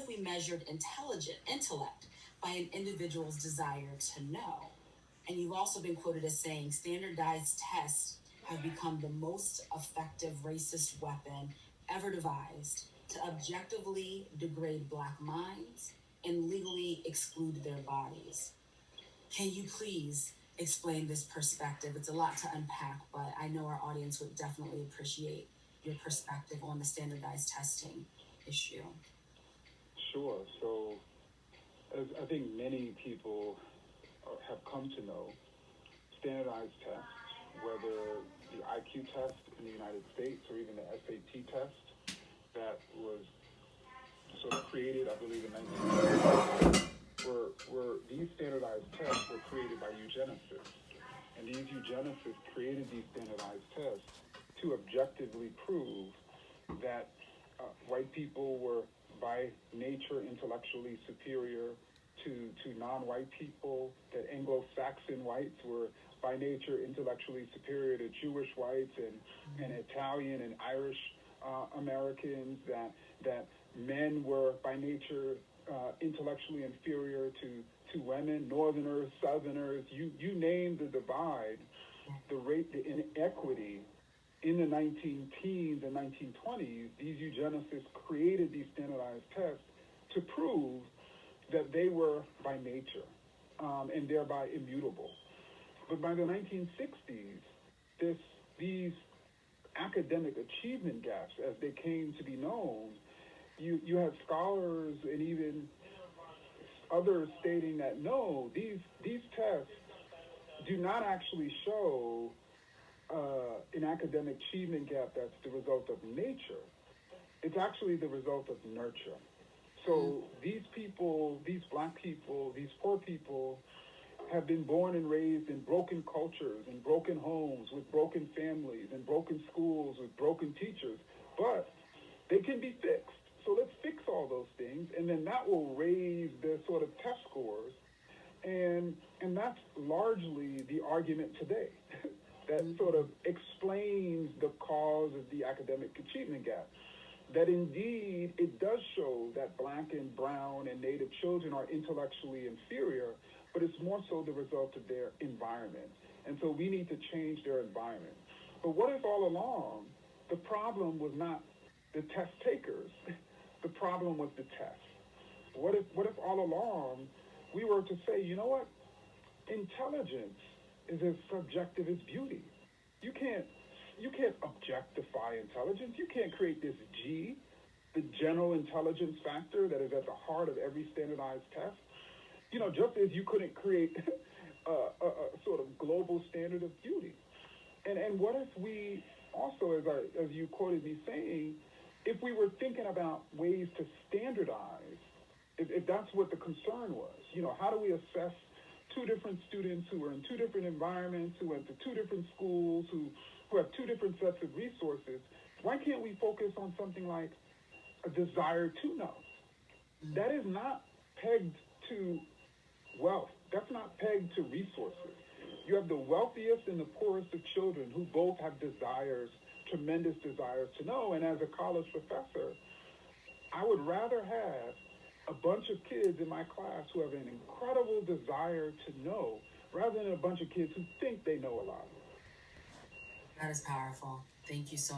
if we measured intellect by an individual's desire to know? And you've also been quoted as saying standardized tests have become the most effective racist weapon ever devised to objectively degrade Black minds and legally exclude their bodies. Can you please explain this perspective? It's a lot to unpack, but I know our audience would definitely appreciate your perspective on the standardized testing issue. Sure. So, as I think many people have come to know, standardized tests, whether the IQ test in the United States or even the SAT test that was sort of created, I believe, in 1930, were these standardized tests were created by eugenicists. And these eugenicists created these standardized tests to objectively prove that white people were by nature intellectually superior to non-white people, that Anglo-Saxon whites were by nature intellectually superior to Jewish whites and Italian and Irish Americans, that men were by nature intellectually inferior to women, Northerners, Southerners, you name the divide, the inequity. In the 19-teens and 1920s, these eugenicists created these standardized tests to prove that they were by nature and thereby immutable. But by the 1960s, these academic achievement gaps, as they came to be known, you had scholars and even others stating that no, these tests do not actually show an academic achievement gap that's the result of nature. It's actually the result of nurture. So these people, these Black people, these poor people have been born and raised in broken cultures, in broken homes, with broken families, in broken schools, with broken teachers, but they can be fixed. So let's fix all those things, and then that will raise their sort of test scores. And that's largely the argument today that sort of explains the cause of the academic achievement gap. That indeed it does show that Black and brown and Native children are intellectually inferior, but it's more so the result of their environment. And so we need to change their environment. But what if all along the problem was not the test takers? The problem was the test. What if all along we were to say, you know what? Intelligence is as subjective as beauty. You can't objectify intelligence. You can't create this G, the general intelligence factor that is at the heart of every standardized test. You know, just as you couldn't create a sort of global standard of beauty. And what if we also, as you quoted me saying, if we were thinking about ways to standardize, if that's what the concern was, you know, how do we assess two different students who are in two different environments, who went to two different schools, who have two different sets of resources? Why can't we focus on something like a desire to know? That is not pegged to wealth. That's not pegged to resources. You have the wealthiest and the poorest of children who both have desires, tremendous desires to know. And as a college professor, I would rather have a bunch of kids in my class who have an incredible desire to know rather than a bunch of kids who think they know a lot. That is powerful. Thank you so much.